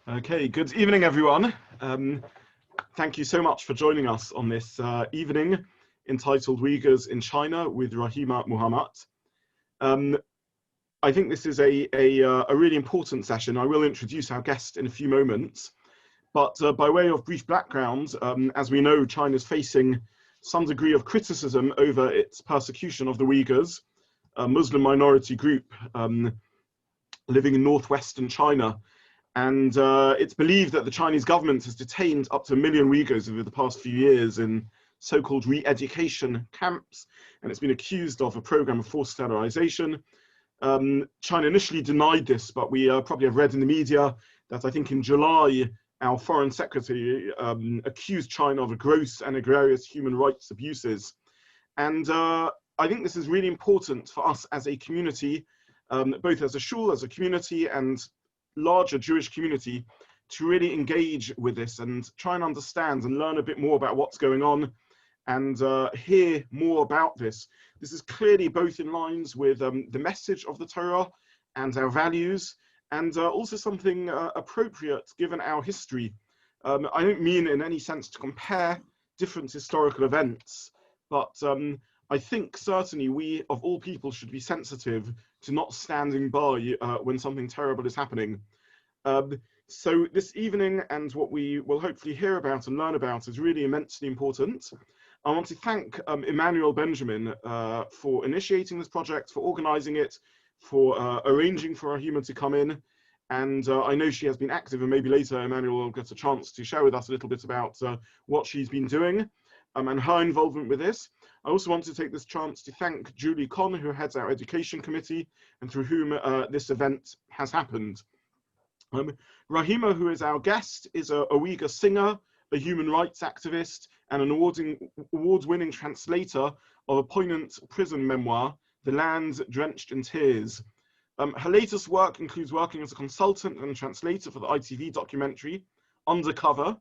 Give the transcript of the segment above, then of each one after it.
Okay, good evening, everyone. Thank you so much for joining us on this evening entitled Uyghurs in China with Rahima Mahumat. I think this is a really important session. I will introduce our guest in a few moments, but by way of brief background, as we know, China is facing some degree of criticism over its persecution of the Uyghurs, a Muslim minority group living in northwestern China. And it's believed that the Chinese government has detained up to 1 million Uyghurs over the past few years in so-called re-education camps, and it's been accused of a program of forced sterilization. China initially denied this, but we probably have read in the media that I think in July, our foreign secretary accused China of gross and egregious human rights abuses. And I think this is really important for us as a community, both as a shul, as a community, and larger Jewish community, to really engage with this and try and understand and learn a bit more about what's going on and hear more about this. This is clearly both in lines with the message of the Torah and our values, and also something appropriate given our history. I don't mean in any sense to compare different historical events, but I think certainly we, of all people, should be sensitive to not standing by when something terrible is happening. So this evening, and what we will hopefully hear about and learn about, is really immensely important. I want to thank Emmanuel Benjamin for initiating this project, for organizing it, for arranging for Rahima to come in. And I know she has been active, and maybe later Emmanuel will get a chance to share with us a little bit about what she's been doing and her involvement with this. I also want to take this chance to thank Julie Conn, who heads our education committee and through whom this event has happened. Rahima, who is our guest, is a Uyghur singer, a human rights activist, and an award-winning translator of a poignant prison memoir, The Land Drenched in Tears. Her latest work includes working as a consultant and translator for the ITV documentary, Undercover,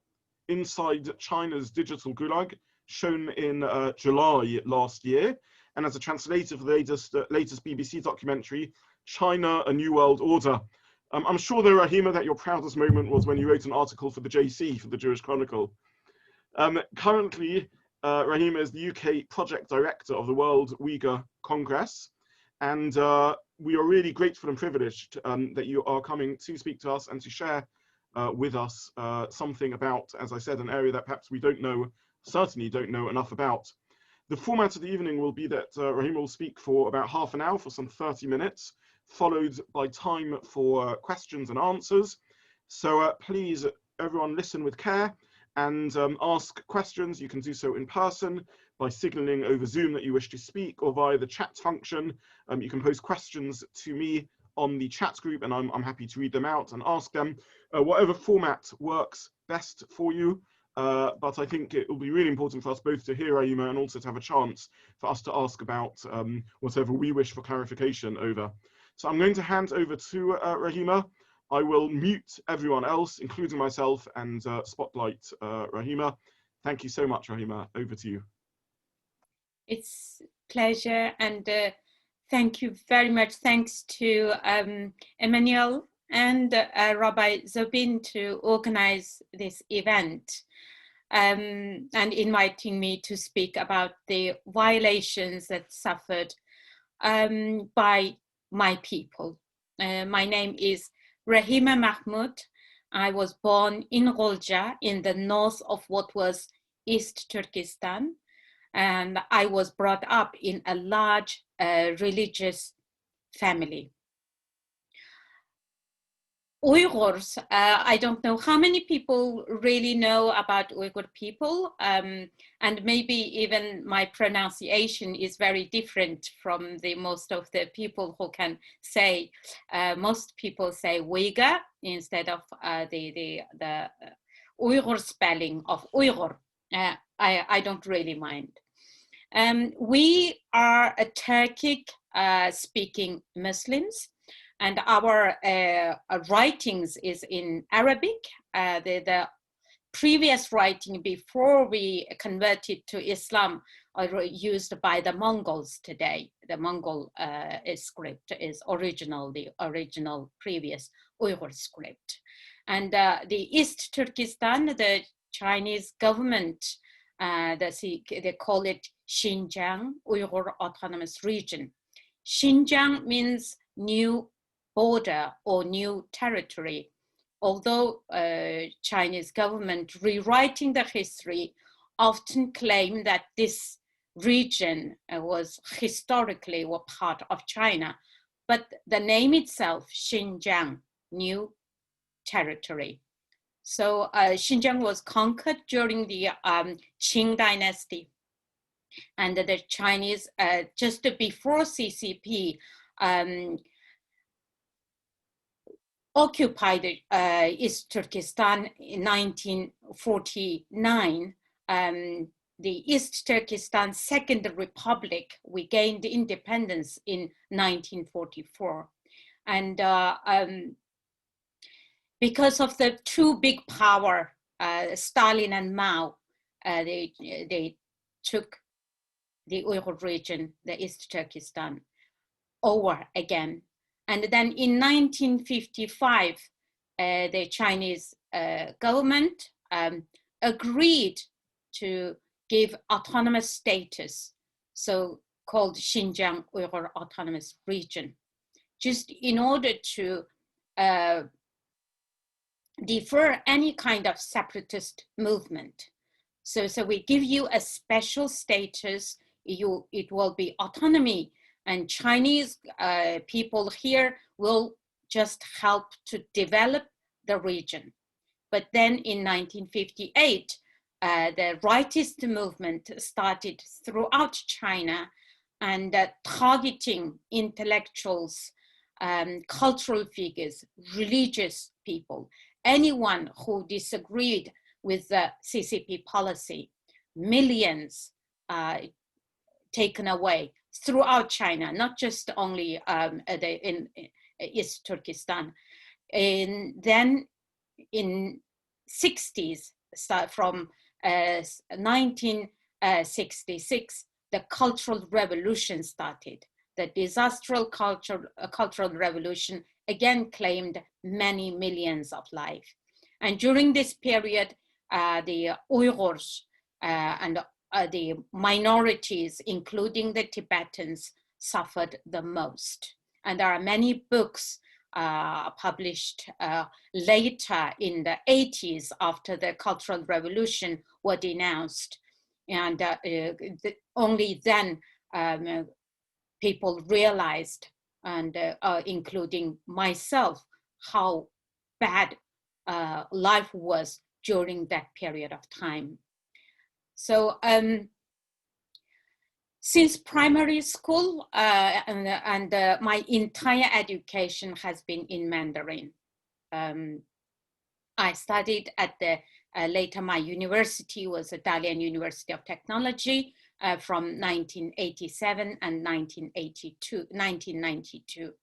Inside China's Digital Gulag, shown in July last year, and as a translator for the latest BBC documentary, China, A New World Order. I'm sure, though, Rahima, that your proudest moment was when you wrote an article for the JC, for the Jewish Chronicle. Currently, Rahima is the UK project director of the World Uyghur Congress, and we are really grateful and privileged that you are coming to speak to us and to share with us something about, as I said, an area that perhaps we certainly don't know enough about. The format of the evening will be that Rahima will speak for about half an hour, for some 30 minutes, followed by time for questions and answers. So please, everyone, listen with care and ask questions. You can do so in person by signaling over Zoom that you wish to speak, or via the chat function. You can post questions to me on the chat group, and I'm happy to read them out and ask them. Whatever format works best for you. But I think it will be really important for us both to hear Rahima and also to have a chance for us to ask about whatever we wish for clarification over. So I'm going to hand over to Rahima. I will mute everyone else, including myself, and spotlight Rahima. Thank you so much, Rahima. Over to you. It's a pleasure, and thank you very much. Thanks to Emmanuel and Rabbi Zobin to organize this event and inviting me to speak about the violations that suffered by my people. My name is Rahima Mahmud. I was born in Gholja in the north of what was East Turkestan, and I was brought up in a large religious family. Uyghurs, I don't know how many people really know about Uyghur people, and maybe even my pronunciation is very different from the most of the people who can say, most people say Uyghur instead of the Uyghur spelling of Uyghur. I don't really mind. We are a Turkic speaking Muslims, and our writings is in Arabic. The previous writing before we converted to Islam are used by the Mongols today. The Mongol script is the original previous Uyghur script. And the East Turkestan, the Chinese government, they call it Xinjiang Uyghur Autonomous Region. Xinjiang means new border or new territory. Although Chinese government rewriting the history often claim that this region was historically were part of China, but the name itself, Xinjiang, new territory. So Xinjiang was conquered during the Qing dynasty, and the Chinese, just before CCP, occupied East Turkestan in 1949. The East Turkestan Second Republic, we gained independence in 1944. And because of the two big power, Stalin and Mao, they took the Uyghur region, the East Turkestan, over again. And then in 1955, the Chinese government agreed to give autonomous status, so called Xinjiang Uyghur Autonomous Region, just in order to defer any kind of separatist movement. So we give you a special status, it will be autonomy, and Chinese people here will just help to develop the region. But then in 1958, the rightist movement started throughout China, and targeting intellectuals, cultural figures, religious people, anyone who disagreed with the CCP policy. Millions taken away throughout China, not just only in East Turkestan. And then in 60s, from 1966, the Cultural Revolution started. The disastrous cultural revolution again claimed many millions of lives. And during this period, the Uyghurs and the minorities, including the Tibetans, suffered the most. And there are many books published later in the 80s after the Cultural Revolution were denounced. And only then people realized, and including myself, how bad life was during that period of time. So since primary school and my entire education has been in Mandarin. I studied at the, later my university was the Dalian University of Technology from 1987 and 1992.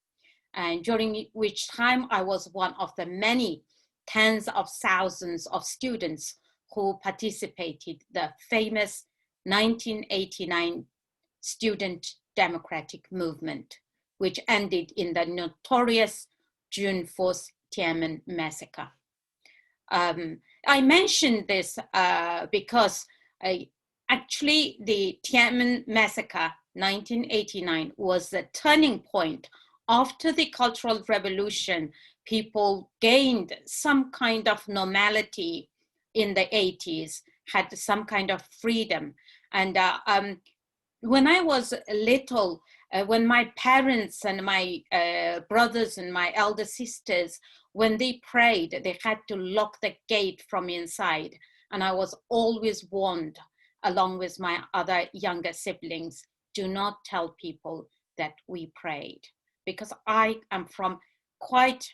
And during which time I was one of the many tens of thousands of students who participated the famous 1989 student democratic movement, which ended in the notorious June 4th Tiananmen massacre. I mentioned this because actually the Tiananmen massacre 1989 was the turning point. After the Cultural Revolution, people gained some kind of normality in the 80s, had some kind of freedom. And when I was little, when my parents and my brothers and my elder sisters, when they prayed, they had to lock the gate from inside. And I was always warned, along with my other younger siblings, do not tell people that we prayed. Because I am from quite,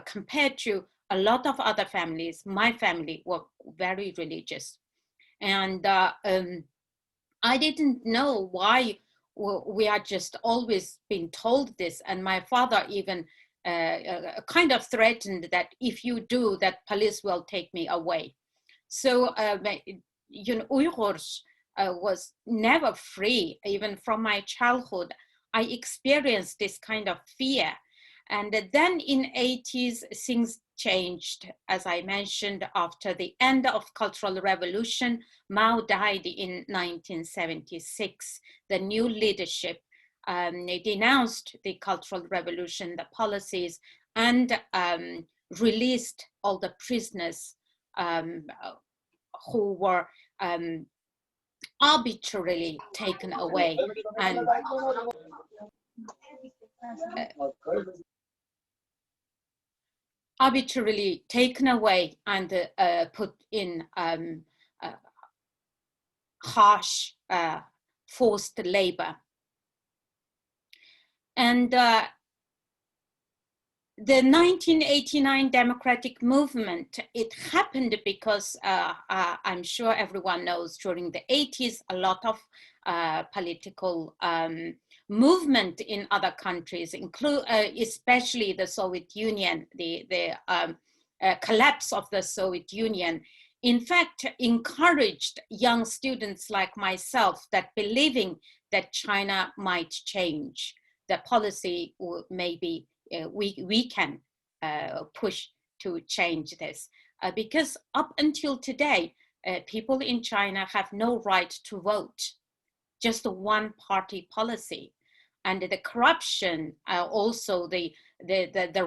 compared to a lot of other families, my family were very religious. And I didn't know why we are just always being told this. And my father even kind of threatened that if you do, that police will take me away. So, you know, Uyghurs was never free, even from my childhood. I experienced this kind of fear. And then in 80s, things changed. As I mentioned, after the end of Cultural Revolution, Mao died in 1976. The new leadership they denounced the Cultural Revolution, the policies, and released all the prisoners who were arbitrarily taken away and put in harsh forced labor. And the 1989 democratic movement, it happened because I'm sure everyone knows during the 80s, a lot of political movement in other countries, especially the Soviet Union, the collapse of the Soviet Union, in fact, encouraged young students like myself that believing that China might change the policy, or maybe we can push to change this. Because up until today, people in China have no right to vote, just a one-party policy. And the corruption, also the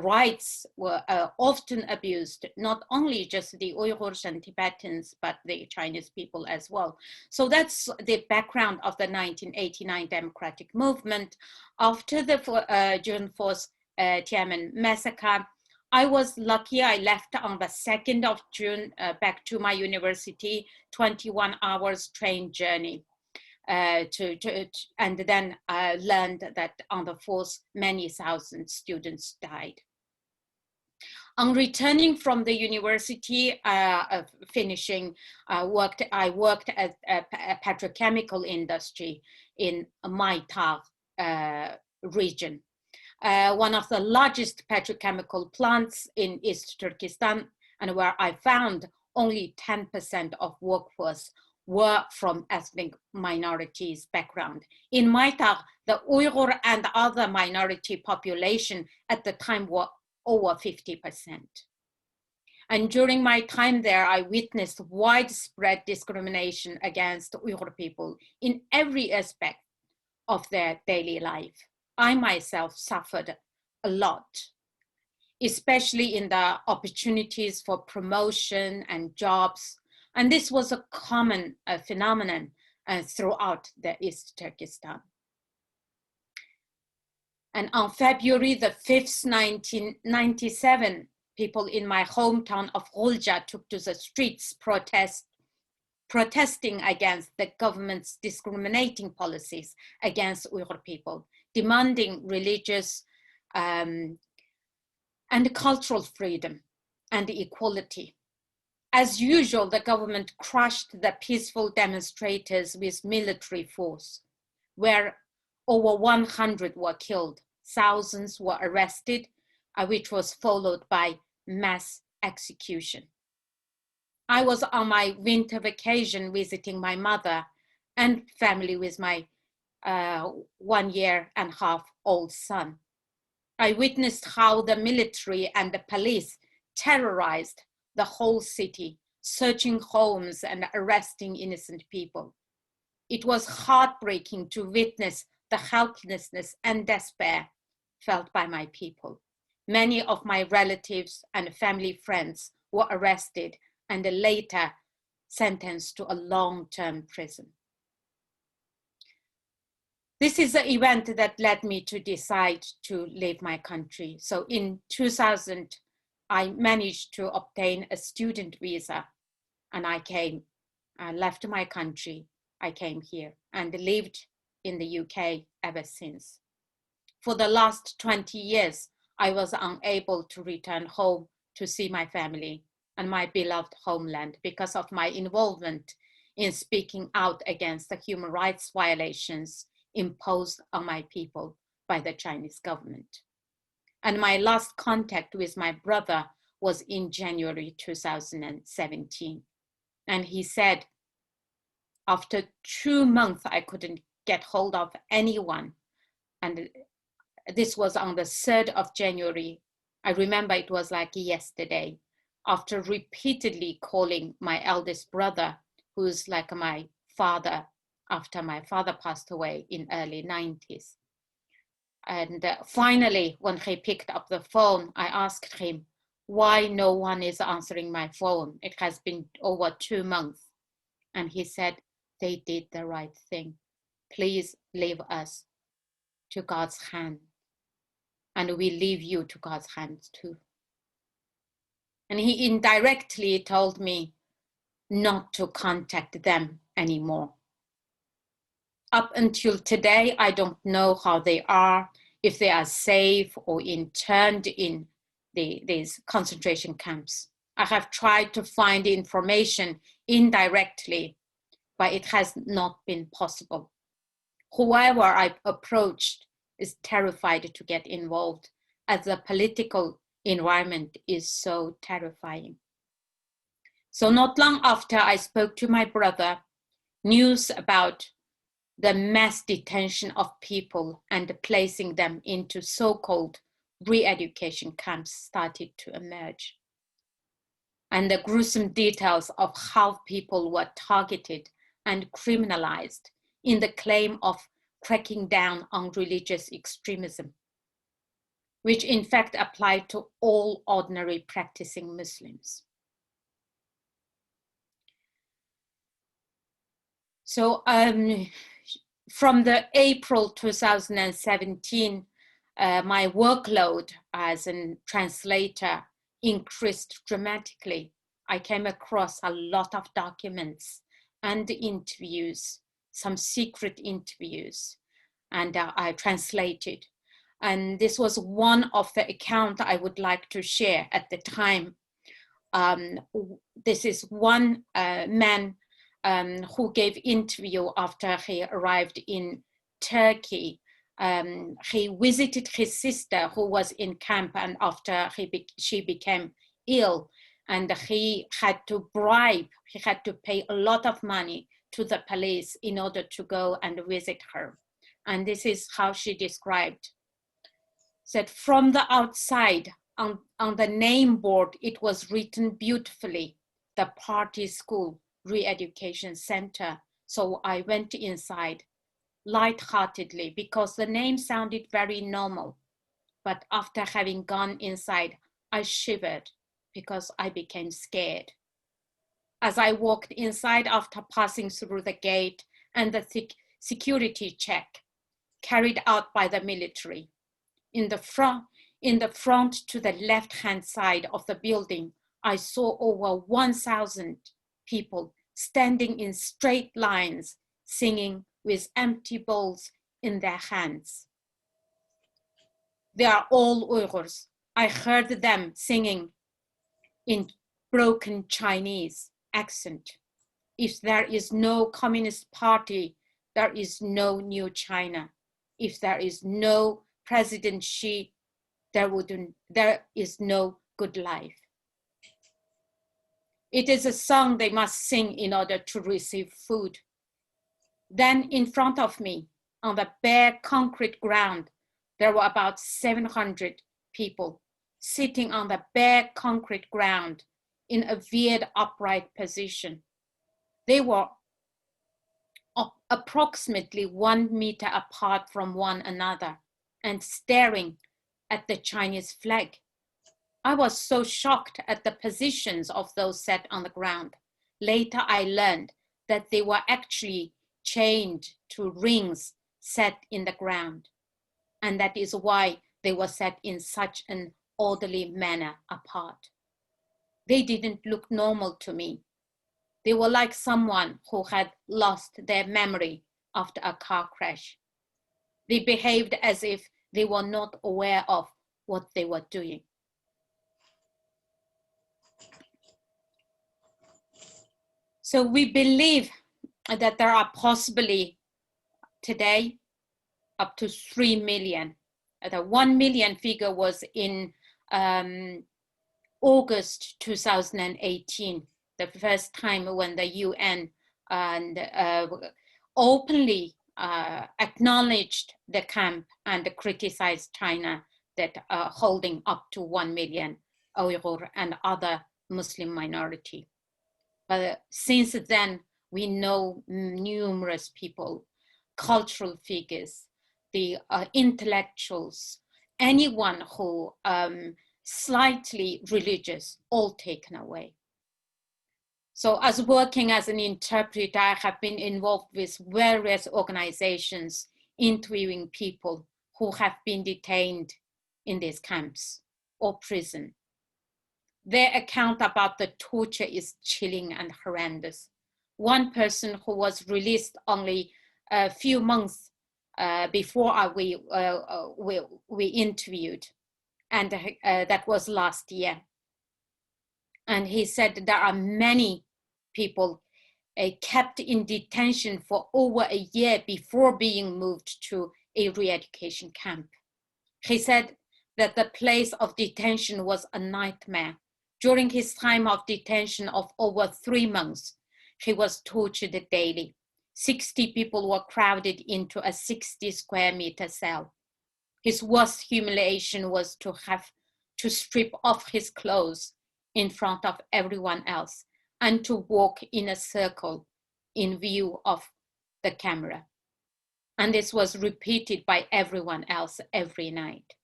rights were often abused, not only just the Uyghurs and Tibetans, but the Chinese people as well. So that's the background of the 1989 democratic movement. After the June 4th Tiananmen massacre, I was lucky. I left on the 2nd of June back to my university, 21 hours train journey. And then I learned that on the 4th, many thousand students died. On returning from the university, finishing, I worked at a petrochemical industry in Maitag region, one of the largest petrochemical plants in East Turkestan, and where I found only 10% of workforce were from ethnic minorities background. In Maitag, the Uyghur and other minority population at the time were over 50%. And during my time there, I witnessed widespread discrimination against Uyghur people in every aspect of their daily life. I myself suffered a lot, especially in the opportunities for promotion and jobs. And this was a common phenomenon throughout the East Turkestan. And on February the 5th, 1997, people in my hometown of Rolja took to the streets protesting against the government's discriminating policies against Uyghur people, demanding religious and cultural freedom and equality. As usual, the government crushed the peaceful demonstrators with military force, where over 100 were killed, thousands were arrested, which was followed by mass execution. I was on my winter vacation visiting my mother and family with my 1.5-year-old son. I witnessed how the military and the police terrorized the whole city, searching homes and arresting innocent people. It was heartbreaking to witness the helplessness and despair felt by my people. Many of my relatives and family friends were arrested and later sentenced to a long-term prison. This is the event that led me to decide to leave my country. So in 2000, I managed to obtain a student visa, and I left my country. I came here and lived in the UK ever since. For the last 20 years, I was unable to return home to see my family and my beloved homeland because of my involvement in speaking out against the human rights violations imposed on my people by the Chinese government. And my last contact with my brother was in January 2017. And he said, after 2 months, I couldn't get hold of anyone. And This was on the 3rd of January. I remember it was like yesterday, after repeatedly calling my eldest brother, who's like my father, after my father passed away in early 90s. And finally, when he picked up the phone, I asked him why no one is answering my phone. It has been over 2 months. And he said, they did the right thing. Please leave us to God's hand. And we leave you to God's hands too. And he indirectly told me not to contact them anymore. Up until today, I don't know how they are, if they are safe or interned in these concentration camps. I have tried to find information indirectly, but it has not been possible. Whoever I approached is terrified to get involved, as the political environment is so terrifying. So not long after I spoke to my brother, news about the mass detention of people and placing them into so-called re-education camps started to emerge. And the gruesome details of how people were targeted and criminalized in the claim of cracking down on religious extremism, which in fact applied to all ordinary practicing Muslims. So from the April 2017, my workload as a translator increased dramatically. I came across a lot of documents and interviews, some secret interviews, and I translated. And this was one of the accounts I would like to share at the time. This is one man who gave interview after he arrived in Turkey. He visited his sister who was in camp, and after she became ill, and he had to bribe, he had to pay a lot of money to the police in order to go and visit her. And this is how she described. Said from the outside, on the name board, it was written beautifully, the Party School Re-Education Center. So I went inside lightheartedly because the name sounded very normal. But after having gone inside, I shivered because I became scared. As I walked inside after passing through the gate and the security check carried out by the military, in the front to the left-hand side of the building, I saw over 1,000 people standing in straight lines, singing with empty bowls in their hands. They are all Uyghurs. I heard them singing in broken Chinese accent. If there is no Communist Party, there is no new China. If there is no President Xi, there is no good life. It is a song they must sing in order to receive food. Then in front of me, on the bare concrete ground, there were about 700 people sitting on the bare concrete ground in a weird upright position. They were approximately 1 meter apart from one another and staring at the Chinese flag. I was so shocked at the positions of those set on the ground. Later, I learned that they were actually chained to rings set in the ground. And that is why they were set in such an orderly manner apart. They didn't look normal to me. They were like someone who had lost their memory after a car crash. They behaved as if they were not aware of what they were doing. So we believe that there are possibly today up to 3 million. The 1 million figure was in August 2018, the first time when the UN and openly acknowledged the camp and criticized China that holding up to 1 million Uyghur and other Muslim minority. But since then, we know numerous people, cultural figures, the intellectuals, anyone who slightly religious, all taken away. So as working as an interpreter, I have been involved with various organizations interviewing people who have been detained in these camps or prison. Their account about the torture is chilling and horrendous. One person who was released only a few months before we interviewed, and that was last year. And he said there are many people kept in detention for over a year before being moved to a re-education camp. He said that the place of detention was a nightmare. During his time of detention of over 3 months, he was tortured daily. 60 people were crowded into a 60 square meter cell. His worst humiliation was to have to strip off his clothes in front of everyone else and to walk in a circle in view of the camera. And this was repeated by everyone else every night.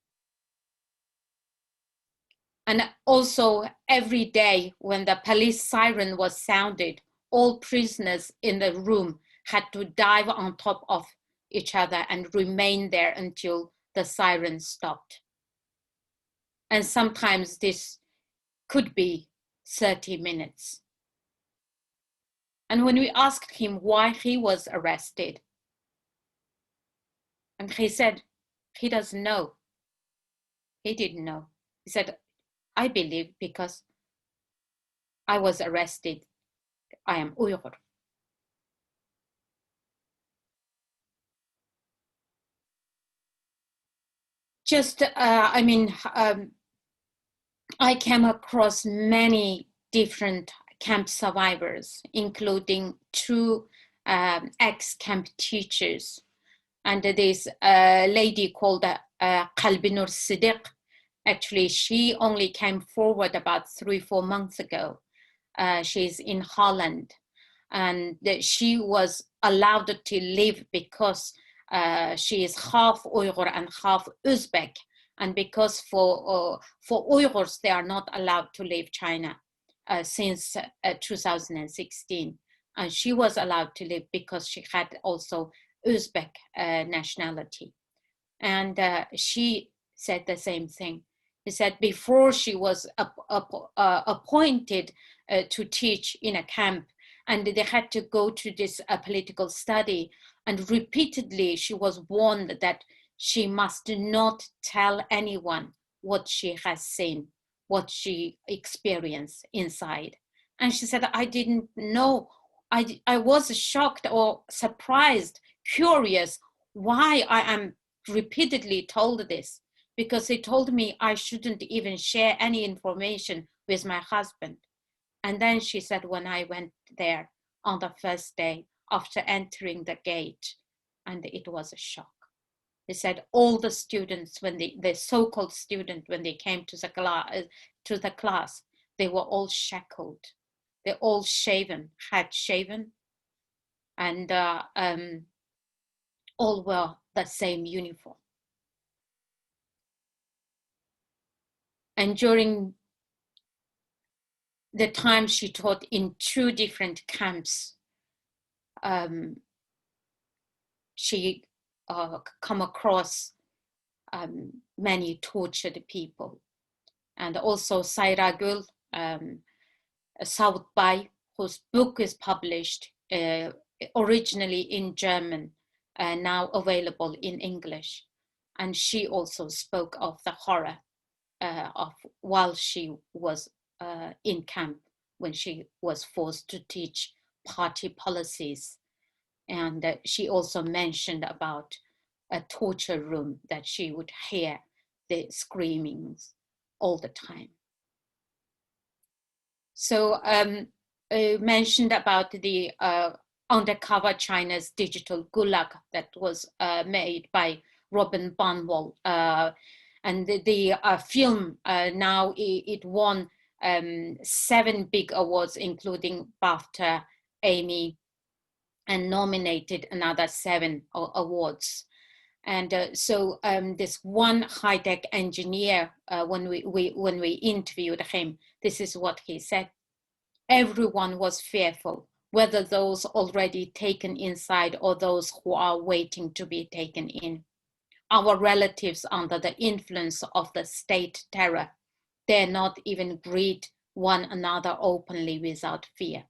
And also every day when the police siren was sounded, all prisoners in the room had to dive on top of each other and remain there until the siren stopped. And sometimes this could be 30 minutes. And when we asked him why he was arrested, and he said, he doesn't know. He didn't know. He said, I believe because I was arrested, I am Uyghur. Just, I came across many different camp survivors, including 2 ex-camp teachers. And this lady called Qalbinur Siddiq, actually, she only came forward about 3-4 months ago. She's in Holland, and she was allowed to live because she is half Uyghur and half Uzbek, and because for Uyghurs they are not allowed to leave China since 2016, and she was allowed to live because she had also Uzbek nationality, and she said the same thing. He said before she was appointed to teach in a camp, and they had to go to this political study, and repeatedly she was warned that she must not tell anyone what she has seen, what she experienced inside. And she said, I didn't know. I was shocked or surprised, curious why I am repeatedly told this, because they told me I shouldn't even share any information with my husband. And then she said, when I went there on the first day after entering the gate, and it was a shock. They said all the students, when the so-called student, when they came to the class, they were all shackled. They're all shaven, had shaven, and all wore the same uniform. And during the time she taught in 2 different camps, she come across many tortured people. And also Saira Gul, South Bai, whose book is published originally in German, now available in English. And she also spoke of the horror of while she was in camp, when she was forced to teach party policies. And she also mentioned about a torture room that she would hear the screamings all the time. So mentioned about the Undercover China's Digital Gulag that was made by Robin Barnwell. And the film now, it won 7 big awards, including BAFTA, Emmy, and nominated another 7 awards. And so this one high-tech engineer, when we interviewed him, this is what he said. Everyone was fearful, whether those already taken inside or those who are waiting to be taken in. Our relatives under the influence of the state terror dare not even greet one another openly without fear.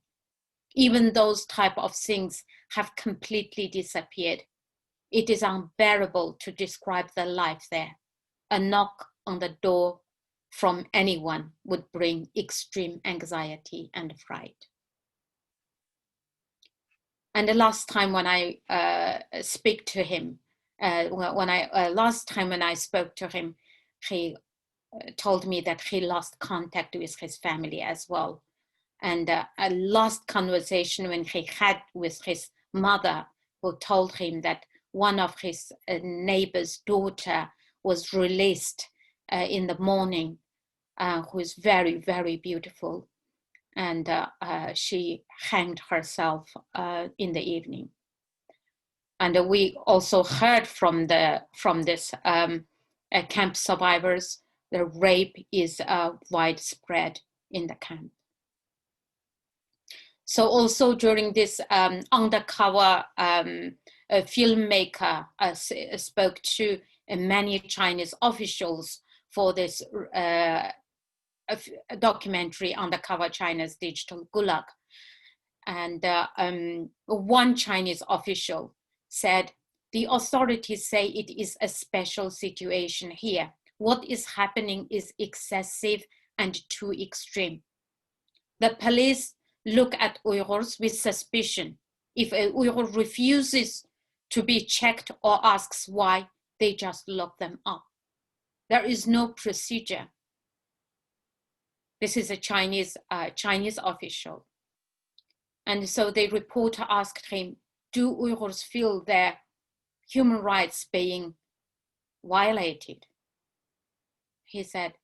Even those type of things have completely disappeared. It is unbearable to describe the life there. A knock on the door from anyone would bring extreme anxiety and fright. And the last time when I speak to him, last time when I spoke to him, he told me that he lost contact with his family as well. And a last conversation when he had with his mother, who told him that one of his neighbor's daughter was released in the morning, who is very, very beautiful. And she hanged herself in the evening. And we also heard from this camp survivors, the rape is widespread in the camp. So also during this undercover filmmaker spoke to many Chinese officials for this documentary Undercover China's Digital Gulag. And one Chinese official said, the authorities say it is a special situation here. What is happening is excessive and too extreme. The police look at Uyghurs with suspicion. If a Uyghur refuses to be checked or asks why, they just lock them up. There is no procedure. This is a Chinese official. And so the reporter asked him, do Uyghurs feel their human rights being violated? He said,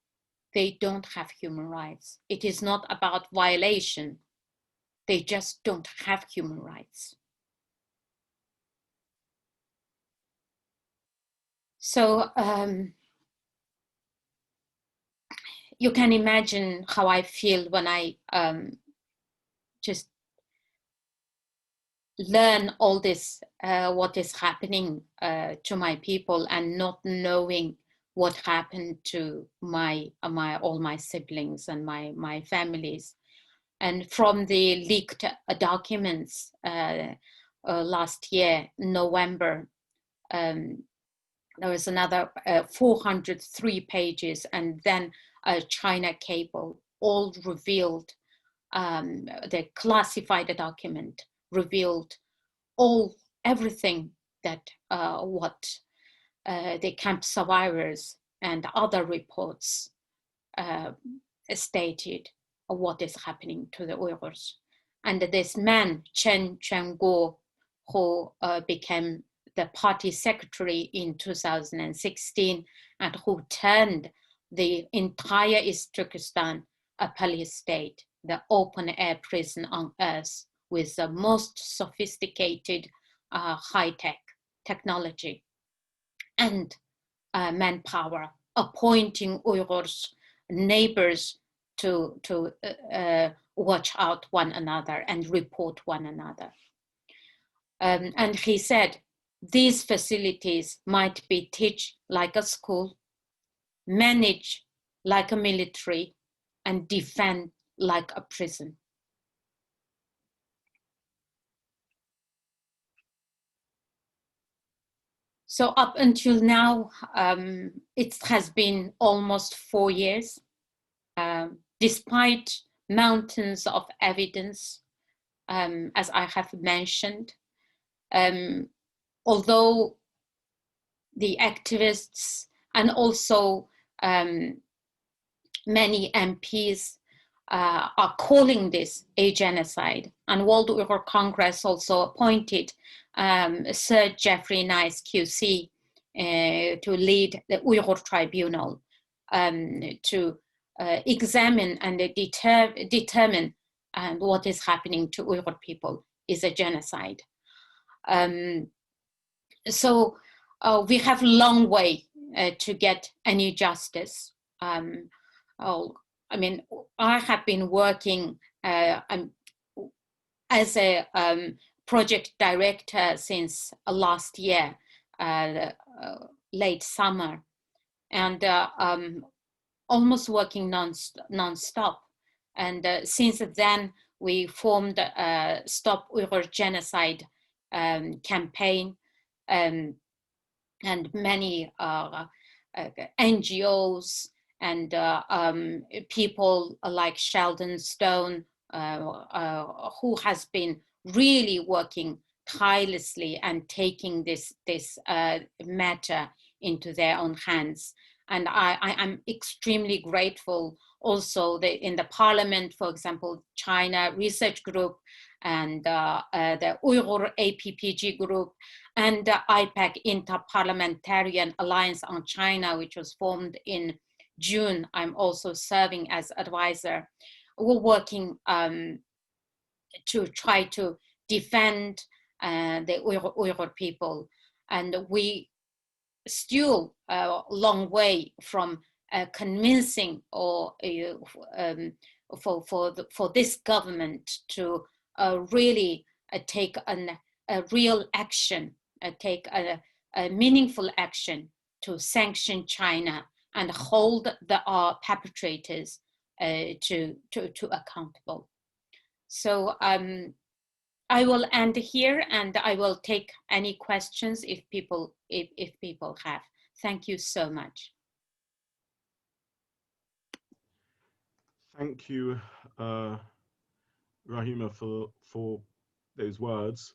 they don't have human rights. It is not about violation. They just don't have human rights. So you can imagine how I feel when I just learn all this, what is happening to my people, and not knowing what happened to all my siblings and my families. And from the leaked documents last year, November, there was another 403 pages, and then a China cable, all revealed, the classified document revealed everything that what the camp survivors and other reports stated what is happening to the Uyghurs. And this man, Chen Quanguo, who became the party secretary in 2016 and who turned the entire East Turkestan a police state, the open air prison on earth with the most sophisticated high-tech technology and manpower, appointing Uyghurs neighbors to watch out one another and report one another. And he said, these facilities might be teach like a school, manage like a military, and defend like a prison. So up until now, it has been almost 4 years. Despite mountains of evidence, as I have mentioned, although the activists and also many MPs are calling this a genocide. And World Uyghur Congress also appointed Sir Jeffrey Nice QC to lead the Uyghur Tribunal to examine and determine what is happening to Uyghur people is a genocide. So we have a long way to get any justice. I mean, I have been working as a project director since last year, late summer, and almost working non-stop. And since then, we formed a Stop Uyghur Genocide campaign, and many NGOs and people like Sheldon Stone, who has been really working tirelessly and taking this matter into their own hands. And I am extremely grateful also in the parliament, for example, China Research Group and the Uyghur APPG group and the IPAC Interparliamentarian Alliance on China, which was formed in June. I'm also serving as advisor. We're working to try to defend the Uyghur people. And we still a long way from convincing or for this government to really take a real action, take a meaningful action to sanction China and hold the perpetrators to accountable. So I will end here, and I will take any questions if people have. Thank you so much. Thank you, Rahima, for those words.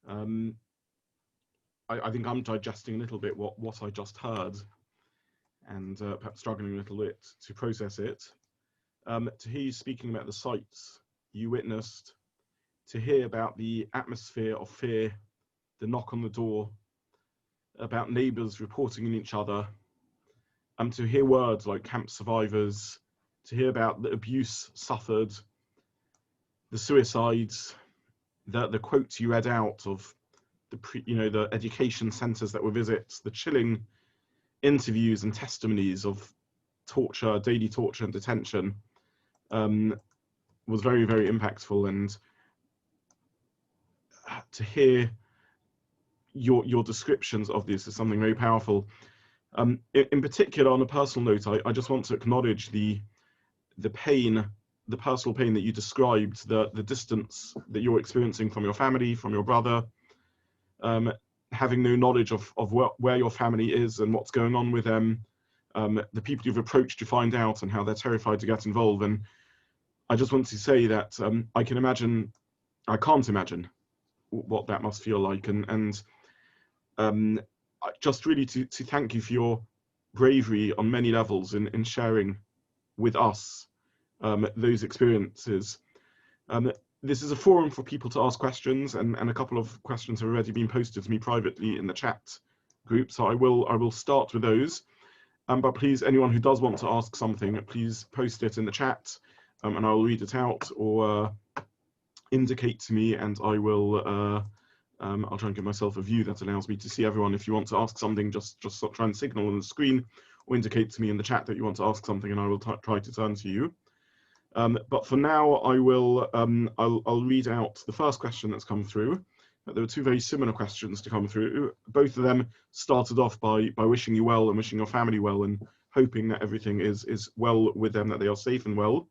I think I'm digesting a little bit what I just heard, and perhaps struggling a little bit to process it. To hear you speaking about the sights you witnessed, to hear about the atmosphere of fear, the knock on the door, about neighbours reporting in each other, and to hear words like camp survivors, to hear about the abuse suffered, the suicides, the quotes you read out of the education centres that were visits, the chilling interviews and testimonies of torture, daily torture and detention, was very, very impactful. And to hear your descriptions of this is something very powerful. In particular, on a personal note, I just want to acknowledge the pain, the personal pain that you described, the distance that you're experiencing from your family, from your brother, having no knowledge of where your family is and what's going on with them, the people you've approached to find out and how they're terrified to get involved. And I just want to say that I can't imagine what that must feel like, and just really to thank you for your bravery on many levels in sharing with us those experiences. This is a forum for people to ask questions, and a couple of questions have already been posted to me privately in the chat group, so I will start with those. But please, anyone who does want to ask something, please post it in the chat, and I'll read it out or indicate to me, and I will. I'll try and give myself a view that allows me to see everyone. If you want to ask something, just try and signal on the screen or indicate to me in the chat that you want to ask something, and I will try to turn to you. But for now, I will. I'll read out the first question that's come through. There were two very similar questions to come through. Both of them started off by wishing you well and wishing your family well and hoping that everything is well with them, that they are safe and well.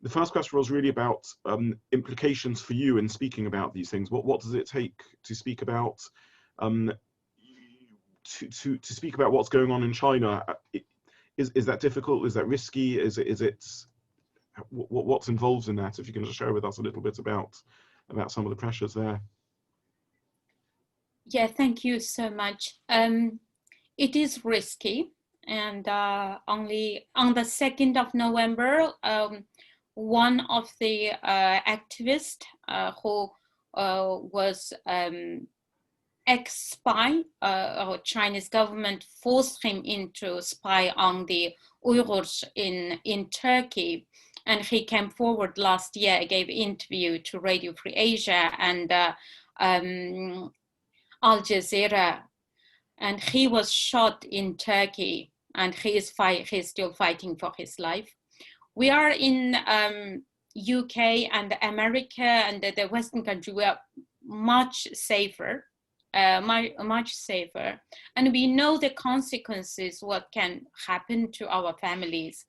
The first question was really about implications for you in speaking about these things. What does it take to speak about to speak about what's going on in China? Is that difficult? Is that risky? Is it what's involved in that? If you can just share with us a little bit about some of the pressures there. Yeah, thank you so much. It is risky. And only on the 2nd of November, one of the activists who was ex-spy, or Chinese government forced him into spy on the Uyghurs in Turkey. And he came forward last year, gave interview to Radio Free Asia and Al Jazeera. And he was shot in Turkey, and he is still fighting for his life. We are in UK and America and the Western country. We are much safer, much safer, and we know the consequences, what can happen to our families.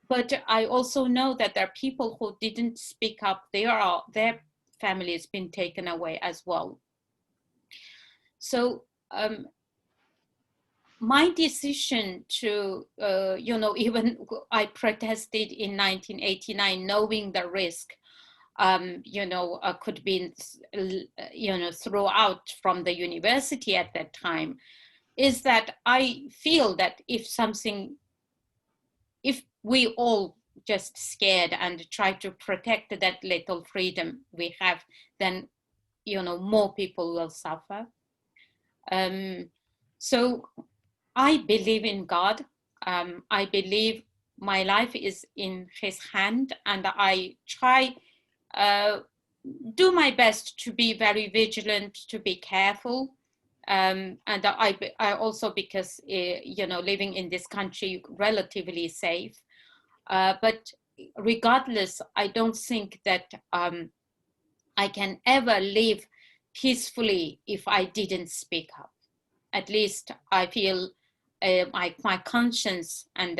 But I also know that there are people who didn't speak up. Their families been taken away as well. So my decision to, even I protested in 1989, knowing the risk, could be, throughout from the university at that time, is that I feel that if we all just scared and try to protect that little freedom we have, then, more people will suffer. So I believe in God. I believe my life is in His hand, and I try do my best to be very vigilant, to be careful. And I also, because, living in this country, relatively safe. But regardless, I don't think that I can ever live peacefully if I didn't speak up. At least I feel my conscience and,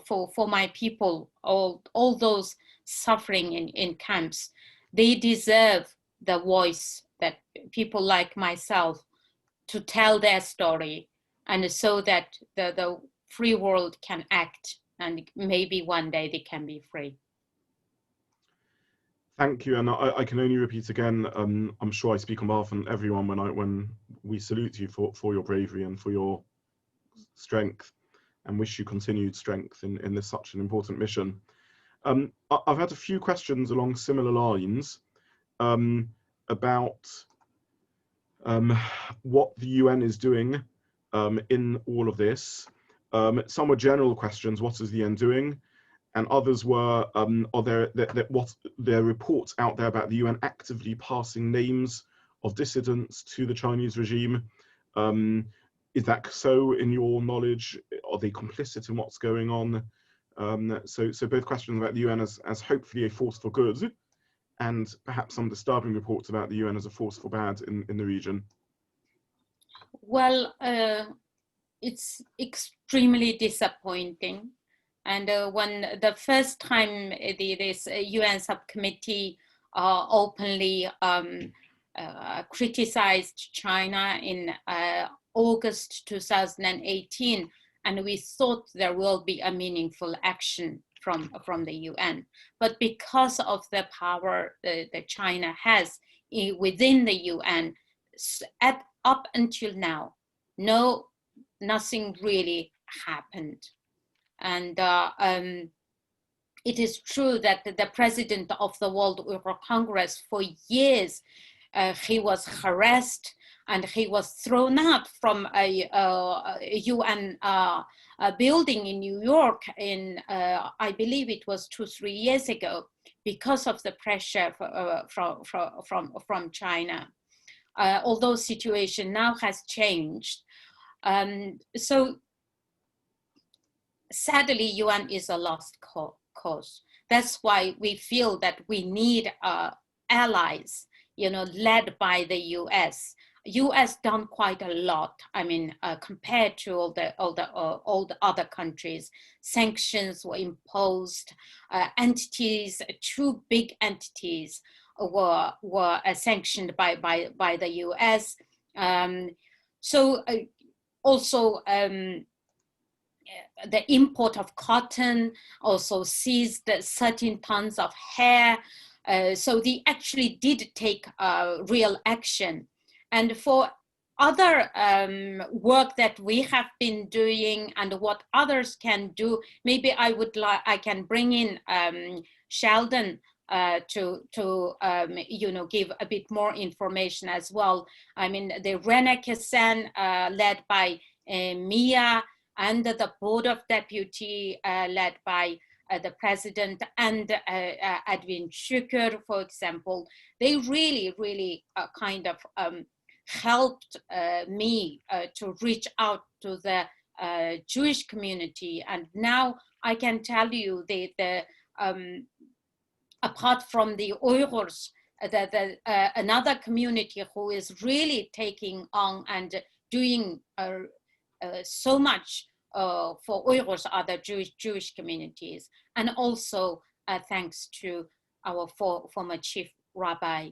for my people, all those suffering in camps, they deserve the voice that people like myself to tell their story, and so that the free world can act, and maybe one day they can be free. Thank you, and I can only repeat again, I'm sure I speak on behalf of everyone when we salute you for your bravery and for your strength, and wish you continued strength in this such an important mission. I've had a few questions along similar lines about what the UN is doing in all of this. Some were general questions: what is the UN doing? And others were, are there reports out there about the UN actively passing names of dissidents to the Chinese regime? Is that so in your knowledge? Are they complicit in what's going on? So both questions about the UN as hopefully a force for good, and perhaps some disturbing reports about the UN as a force for bad in the region. Well, it's extremely disappointing. And when the first time this UN subcommittee openly criticized China in August 2018, and we thought there will be a meaningful action from the UN. But because of the power that China has within the UN, up until now, nothing really happened. And it is true that the president of the World Uyghur Congress, for years, he was harassed and he was thrown out from a UN building in New York in, I believe it was 2-3 years ago, because of the pressure from China. Although situation now has changed. So sadly, UN is a lost cause. That's why we feel that we need allies, led by the US. US done quite a lot. I mean, compared to all the other countries, sanctions were imposed. Entities, 2 big entities, were sanctioned by the US. Also. The import of cotton also seized certain tons of hair. So they actually did take real action. And for other work that we have been doing and what others can do. Maybe I can bring in Sheldon to you know, give a bit more information as well. I mean, the Renaissance led by Mia, and the Board of Deputy led by the President and Edwin Shuker, for example, they really kind of helped me to reach out to the Jewish community. And now I can tell you that apart from the Uyghurs, another community who is really taking on and doing so much for Uyghurs are the Jewish communities. And also thanks to our former chief rabbi,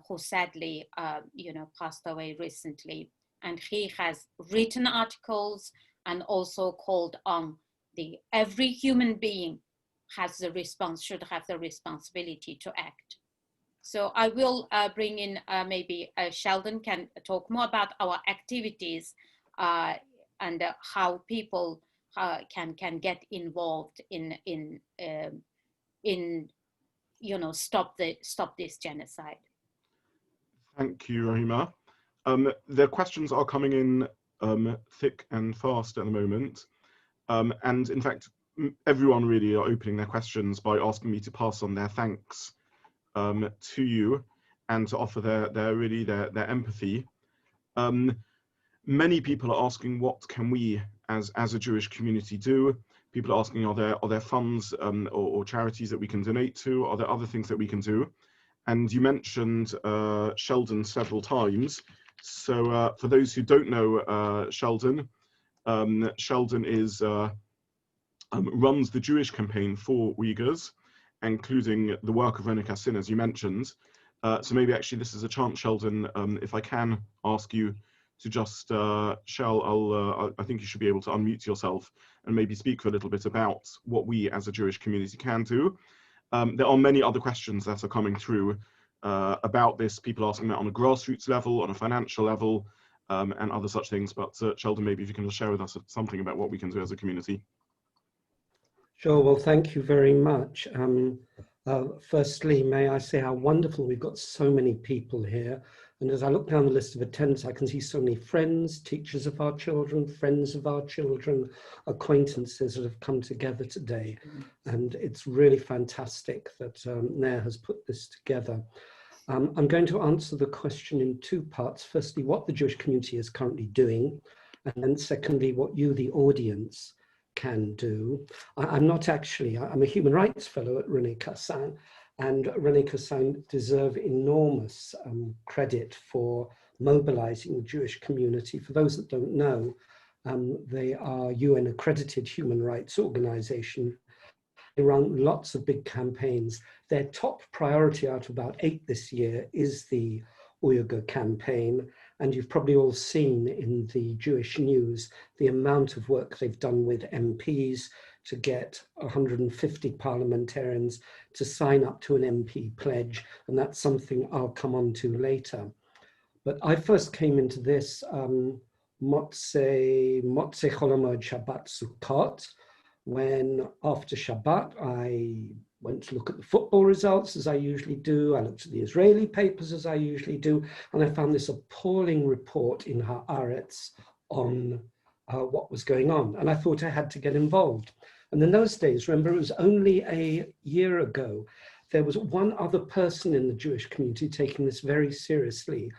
who sadly, you know, passed away recently. And he has written articles and also called on every human being should have the responsibility to act. So I will bring in maybe Sheldon can talk more about our activities and how people can get involved in you know, stop this genocide. Thank you, Rahima. The questions are coming in thick and fast at the moment, and in fact, everyone really are opening their questions by asking me to pass on their thanks to you and to offer their empathy. Many people are asking, what can we as a Jewish community do? People are asking, are there funds or charities that we can donate to? Are there other things that we can do? And you mentioned Sheldon several times. So for those who don't know Sheldon, Sheldon runs the Jewish campaign for Uyghurs, including the work of Renaissance, as you mentioned. So maybe actually this is a chance, Sheldon, if I can ask you to just, I think you should be able to unmute yourself and maybe speak for a little bit about what we as a Jewish community can do. There are many other questions that are coming through about this, people asking that on a grassroots level, on a financial level, and other such things. But Sheldon, maybe if you can just share with us something about what we can do as a community. Sure, well, thank you very much. Firstly, may I say how wonderful we've got so many people here. And as I look down the list of attendants, I can see so many friends, teachers of our children, friends of our children, acquaintances that have come together today. And it's really fantastic that Ner has put this together. I'm going to answer the question in two parts. Firstly, what the Jewish community is currently doing, and then secondly, what you, the audience, can do. I'm a human rights fellow at Renaissance, and Renaissance deserve enormous credit for mobilizing the Jewish community. For those that don't know, they are UN accredited human rights organization. They run lots of big campaigns. Their top priority out of about 8 this year is the Uyghur campaign. And you've probably all seen in the Jewish news the amount of work they've done with MPs to get 150 parliamentarians to sign up to an MP pledge. And that's something I'll come on to later. But I first came into this Motzei Cholamod Shabbat Sukkot, when after Shabbat I went to look at the football results as I usually do. I looked at the Israeli papers as I usually do, and I found this appalling report in Haaretz on what was going on. And I thought I had to get involved. And in those days, remember, it was only a year ago, there was one other person in the Jewish community taking this very seriously,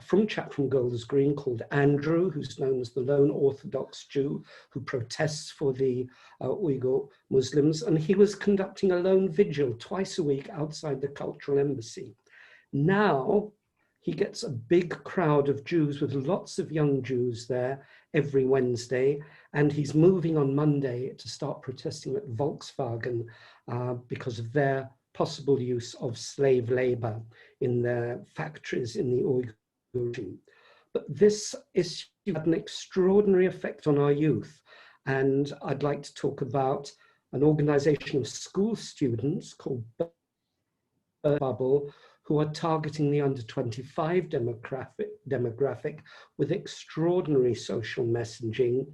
from chap from Golders Green called Andrew, who's known as the lone Orthodox Jew who protests for the Uyghur Muslims. And he was conducting a lone vigil twice a week outside the cultural embassy. Now he gets a big crowd of Jews with lots of young Jews there every Wednesday. And he's moving on Monday to start protesting at Volkswagen because of their possible use of slave labor in their factories in the Uyghur region. But this issue had an extraordinary effect on our youth. And I'd like to talk about an organization of school students called Bubble, who are targeting the under 25 demographic with extraordinary social messaging,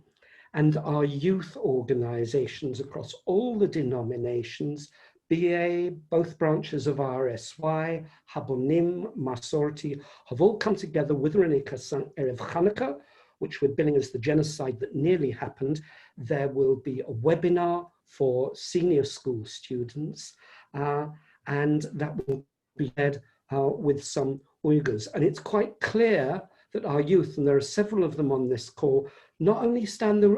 and our youth organizations across all the denominations, BA, both branches of RSY, Habonim, Masorti, have all come together with Renika Erev Chanukah, which we're billing as the genocide that nearly happened. There will be a webinar for senior school students, and that will be led with some Uyghurs. And it's quite clear that our youth, and there are several of them on this call, not only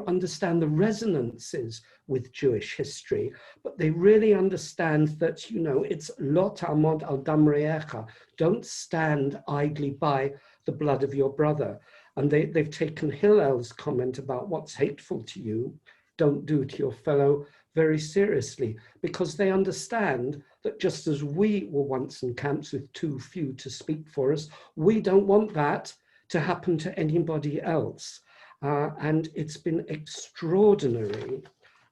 understand the resonances with Jewish history, but they really understand that, you know, it's lot amod al dam re'echa, don't stand idly by the blood of your brother. And they've taken Hillel's comment about what's hateful to you, don't do to your fellow, very seriously, because they understand that just as we were once in camps with too few to speak for us, we don't want that to happen to anybody else. And it's been extraordinary,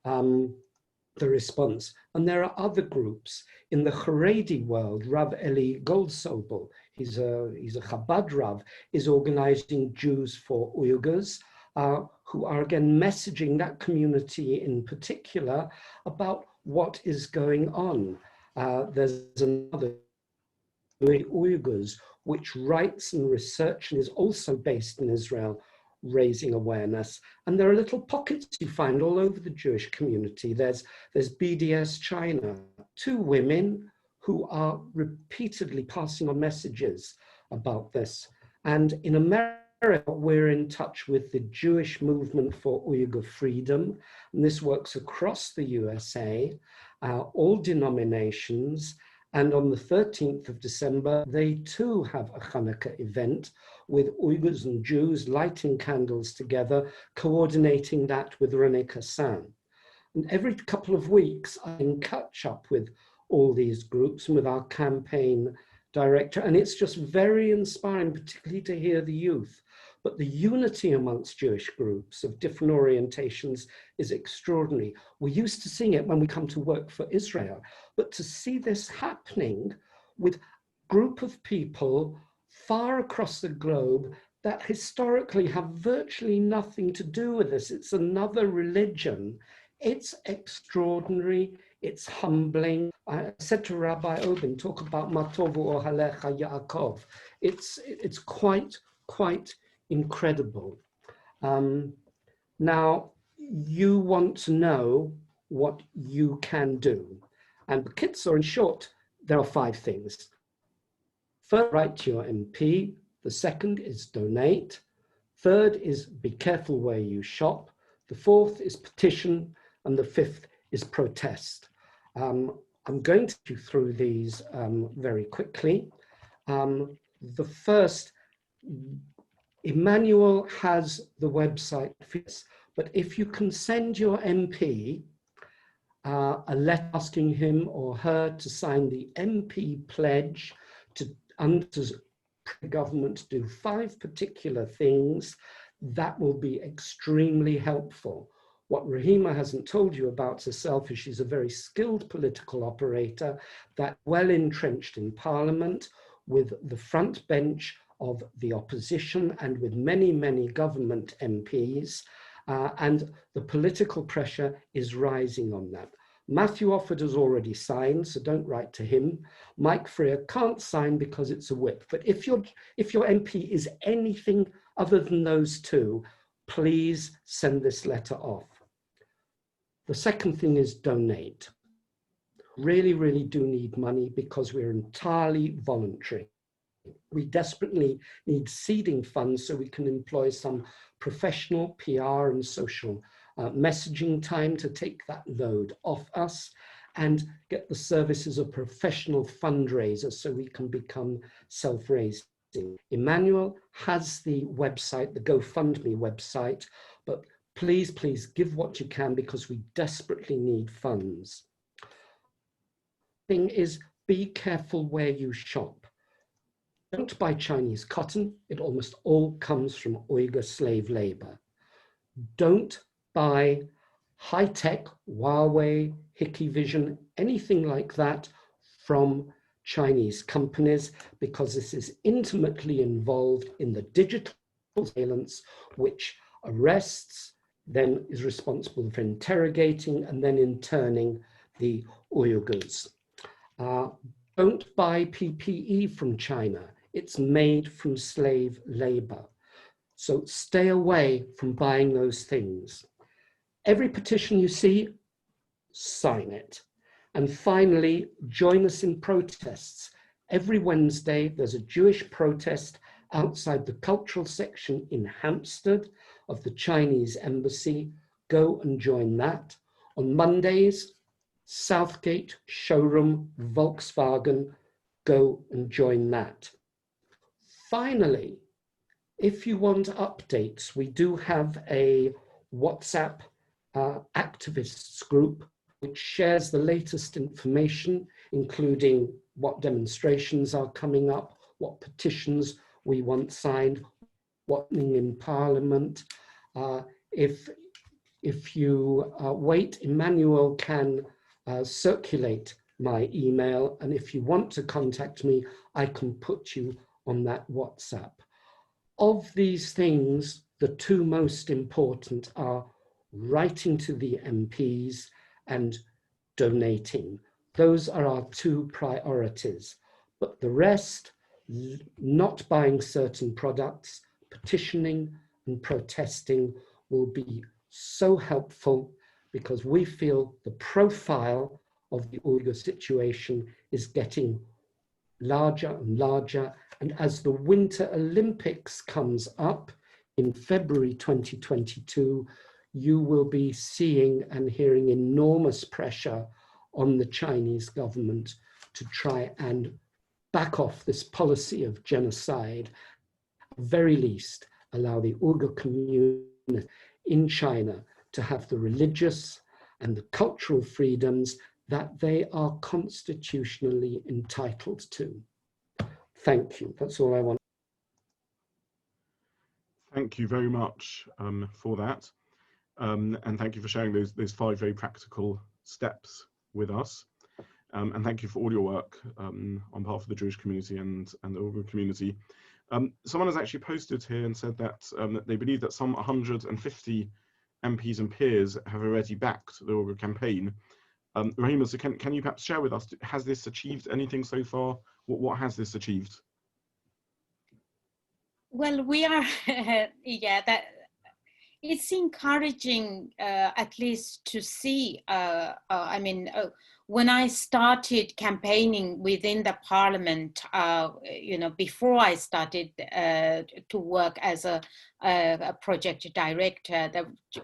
the response. And there are other groups in the Haredi world. Rav Eli Goldsobel, he's a Chabad Rav, is organizing Jews for Uyghurs, who are again messaging that community in particular about what is going on. There's another, Uyghurs, which writes and research and is also based in Israel, raising awareness. And there are little pockets you find all over the Jewish community. There's BDS China, two women who are repeatedly passing on messages about this. And in America, we're in touch with the Jewish Movement for Uyghur Freedom, and this works across the USA, all denominations. And on the 13th of December, they too have a Hanukkah event with Uyghurs and Jews lighting candles together, coordinating that with René Cassin. And every couple of weeks, I can catch up with all these groups and with our campaign director. And it's just very inspiring, particularly to hear the youth. But the unity amongst Jewish groups of different orientations is extraordinary. We're used to seeing it when we come to work for Israel, but to see this happening with a group of people far across the globe that historically have virtually nothing to do with this. It's another religion. It's extraordinary. It's humbling. I said to Rabbi Obin, talk about Matovu Ohalecha Yaakov. It's quite incredible. Now, you want to know what you can do. And the Kitzur, in short, there are 5 things. First, write to your MP. The second is donate. Third is be careful where you shop. The fourth is petition. And the fifth is protest. I'm going to go through these very quickly. The first, Emmanuel has the website for this, but if you can send your MP a letter asking him or her to sign the MP pledge to under government to do 5 particular things, that will be extremely helpful. What Rahima hasn't told you about herself is she's a very skilled political operator that well entrenched in Parliament with the front bench of the opposition and with many, many government MPs, and the political pressure is rising on that. Matthew Offord has already signed, so don't write to him. Mike Freer can't sign because it's a whip, but if your MP is anything other than those 2, please send this letter off. The second thing is donate. Really, really do need money because we're entirely voluntary. We desperately need seeding funds so we can employ some professional PR and social messaging time to take that load off us and get the services of professional fundraisers so we can become self-raising. Emmanuel has the website, the GoFundMe website, but please, please give what you can because we desperately need funds. Thing is, be careful where you shop. Don't buy Chinese cotton. It almost all comes from Uyghur slave labor. Don't buy high-tech, Huawei, Hikvision, anything like that from Chinese companies, because this is intimately involved in the digital surveillance, which arrests, then is responsible for interrogating and then interning the Uyghurs. Don't buy PPE from China. It's made from slave labor. So stay away from buying those things. Every petition you see, sign it. And finally, join us in protests. Every Wednesday, there's a Jewish protest outside the cultural section in Hampstead of the Chinese embassy. Go and join that. On Mondays, Southgate, Showroom, Volkswagen, go and join that. Finally, if you want updates, we do have a WhatsApp activists group which shares the latest information, including what demonstrations are coming up, what petitions we want signed, what's in Parliament. If you wait, Emmanuel can circulate my email, and if you want to contact me, I can put you on that WhatsApp. Of these things, the two most important are writing to the MPs and donating. Those are our two priorities. But the rest, not buying certain products, petitioning and protesting will be so helpful, because we feel the profile of the Uyghur situation is getting larger and larger. And as the Winter Olympics comes up in February 2022, you will be seeing and hearing enormous pressure on the Chinese government to try and back off this policy of genocide. At the very least, allow the Uyghur community in China to have the religious and the cultural freedoms that they are constitutionally entitled to. Thank you. That's all I want. Thank you very much for that. And thank you for sharing those 5 very practical steps with us. And thank you for all your work on behalf of the Jewish community and the Uyghur community. Someone has actually posted here and said that they believe that some 150 MPs and peers have already backed the Uyghur campaign. Rahima, so can you perhaps share with us, has this achieved anything so far? What has this achieved? Well, we are, yeah, that it's encouraging at least to see, when I started campaigning within the parliament, before I started to work as a project director,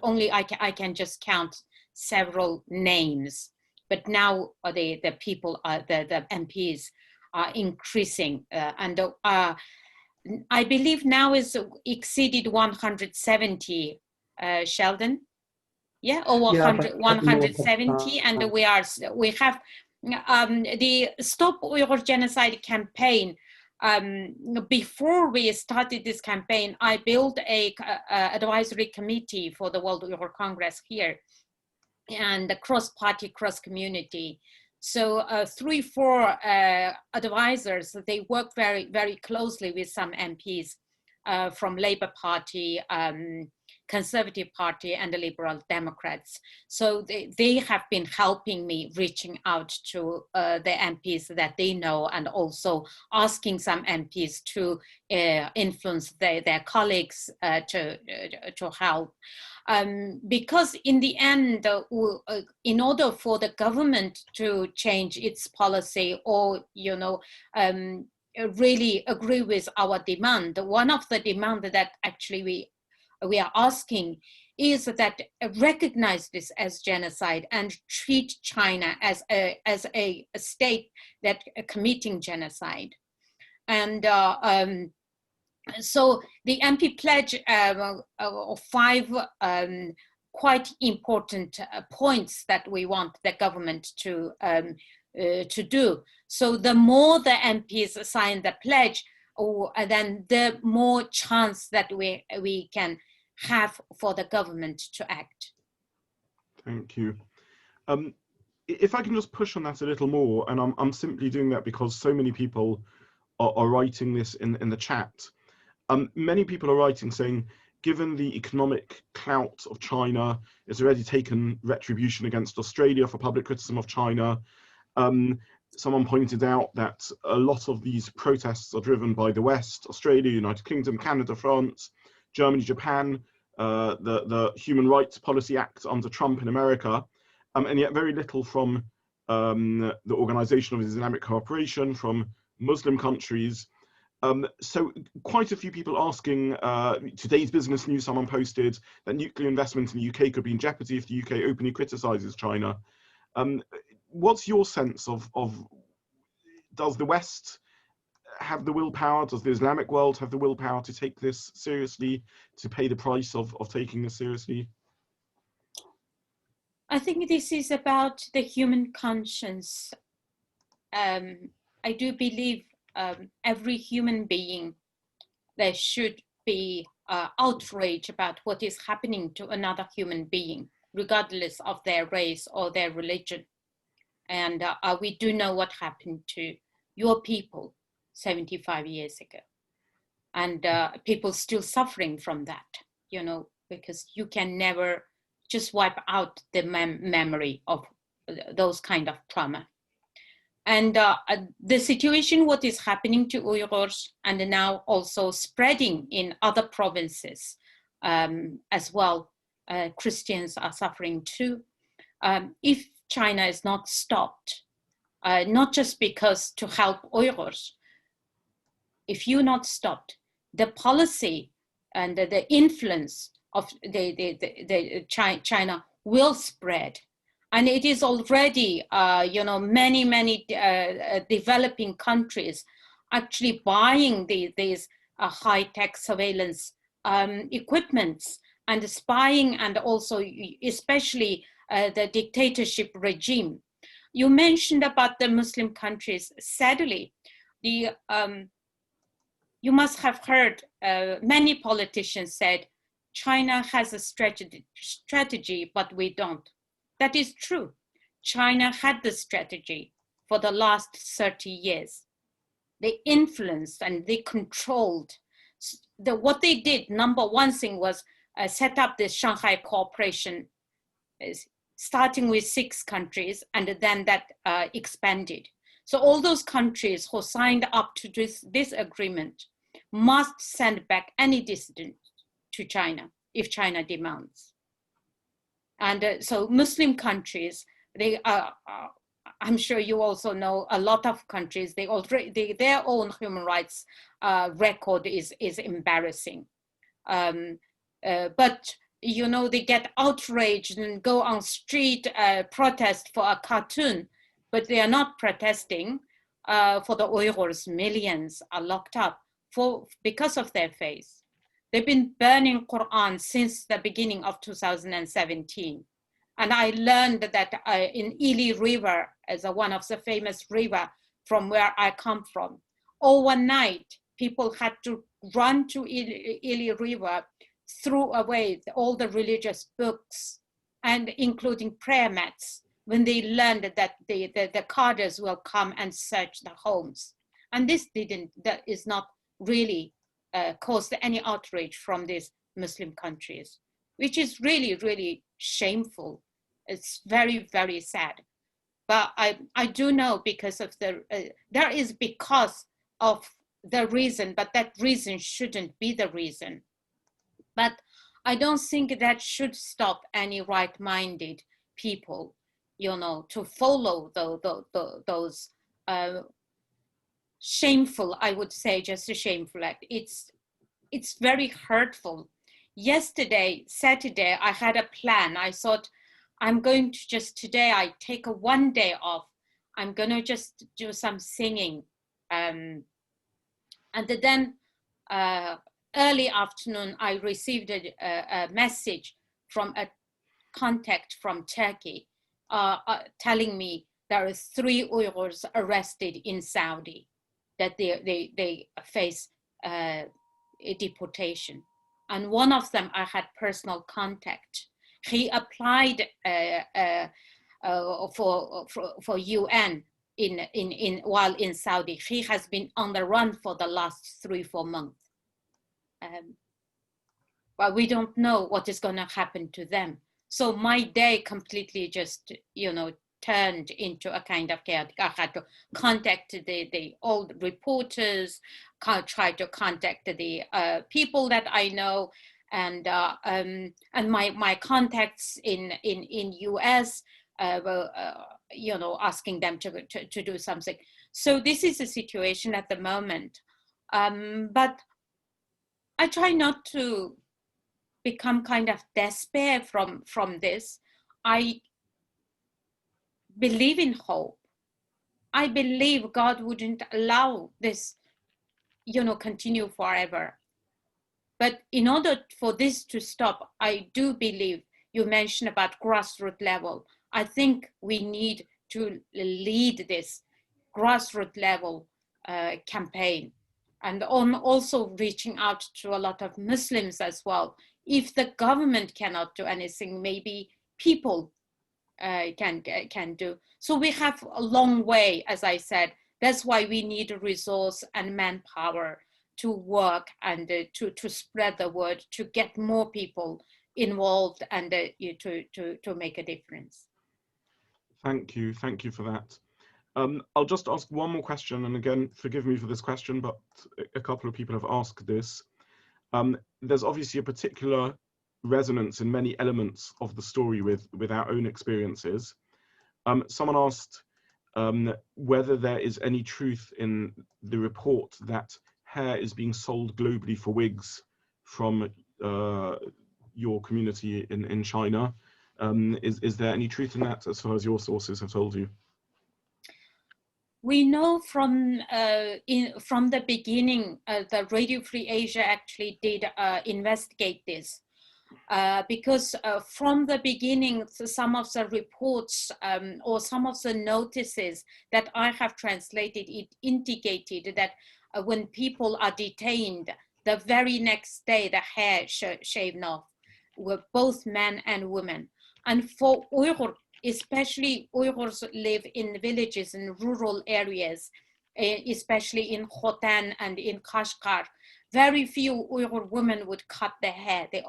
I can just count several names, but now the people, the MPs are increasing, and I believe now is exceeded 170, Sheldon. Yeah, or 170, and we have the Stop Uyghur Genocide campaign. Before we started this campaign, I built a advisory committee for the World Uyghur Congress here, and the cross-party, cross-community. So 3-4 advisors, they work very, very closely with some MPs from Labour Party, Conservative Party, and the Liberal Democrats. So they have been helping me reaching out to the MPs that they know, and also asking some MPs to influence their colleagues to help. Because in the end, in order for the government to change its policy or, really agree with our demand, one of the demands that actually we are asking is that recognize this as genocide and treat China as a state that committing genocide. And so the MP pledge of 5 quite important points that we want the government to do. So the more the MPs sign the pledge, then the more chance that we can have for the government to act. Thank you. if I can just push on that a little more, and I'm simply doing that because so many people are writing this in the chat. Many people are writing saying, given the economic clout of China, it's already taken retribution against Australia for public criticism of China. Someone pointed out that a lot of these protests are driven by the West, Australia, United Kingdom, Canada, France, Germany, Japan, the Human Rights Policy Act under Trump in America, and yet very little from the Organization of Islamic Cooperation, from Muslim countries. So quite a few people asking, today's Business News, someone posted that nuclear investment in the UK could be in jeopardy if the UK openly criticizes China. What's your sense of does the West have the willpower, does the Islamic world have the willpower to take this seriously, to pay the price of taking this seriously? I think this is about the human conscience. I do believe every human being, there should be outrage about what is happening to another human being, regardless of their race or their religion. And we do know what happened to your people 75 years ago. And people still suffering from that, you know, because you can never just wipe out the memory of those kind of trauma. And the situation, what is happening to Uyghurs, and now also spreading in other provinces as well, Christians are suffering too. If China is not stopped, not just because to help Uyghurs, if you're not stopped, the policy and the influence of China will spread. And it is already, you know, many developing countries actually buying these high-tech surveillance equipments and spying, and also especially the dictatorship regime. You mentioned about the Muslim countries. Sadly, you must have heard many politicians said, China has a strategy, but we don't. That is true. China had the strategy for the last 30 years. They influenced and they controlled. What they did, number one thing was set up the Shanghai Cooperation, starting with 6 countries, and then that expanded. So all those countries who signed up to this agreement must send back any dissident to China if China demands. And so Muslim countries, they are, I'm sure you also know a lot of countries, their own human rights record is embarrassing. But you know, they get outraged and go on street protest for a cartoon, but they are not protesting for the Uyghurs. Millions are locked up because of their faith. They've been burning Quran since the beginning of 2017. And I learned that in Ili River, as one of the famous river from where I come from, overnight, people had to run to Ili River, threw away all the religious books, and including prayer mats, when they learned that the cadres will come and search the homes. And that is not really caused any outrage from these Muslim countries, which is really, really shameful. It's very, very sad. But I do know because of there is because of the reason, but that reason shouldn't be the reason. But I don't think that should stop any right-minded people, you know, to follow those shameful, I would say, just a shameful act. It's very hurtful. Yesterday, Saturday, I had a plan. I thought, I'm going to just today, I take one day off. I'm going to just do some singing. And then early afternoon, I received a message from a contact from Turkey telling me there are 3 Uyghurs arrested in Saudi, that they face a deportation. And one of them, I had personal contact. He applied for UN while in Saudi. He has been on the run for the last 3-4 months. But we don't know what is going to happen to them. So my day completely just, turned into a kind of chaos. I had to contact the old reporters, try to contact the people that I know, and my contacts in US, asking them to do something. So this is the situation at the moment. But I try not to become kind of despair from this. I believe in hope. I believe God wouldn't allow this, continue forever. But in order for this to stop, I do believe you mentioned about grassroots level. I think we need to lead this grassroots level campaign, and on also reaching out to a lot of Muslims as well. If the government cannot do anything, maybe people can do. So we have a long way, as I said. That's why we need a resource and manpower to work and to spread the word, to get more people involved and to make a difference. Thank you for that. I'll just ask one more question, and again, forgive me for this question, but a couple of people have asked this. There's obviously a particular resonance in many elements of the story with our own experiences. Someone asked whether there is any truth in the report that hair is being sold globally for wigs from your community in China. Is there any truth in that as far as your sources have told you? We know from the beginning, the Radio Free Asia actually did investigate this. Because from the beginning, some of the reports or some of the notices that I have translated, it indicated that when people are detained, the very next day the hair shaved off, were both men and women. And for Uyghur, especially Uyghurs live in villages and rural areas, especially in Khotan and in Kashgar. Very few Uyghur women would cut their hair. The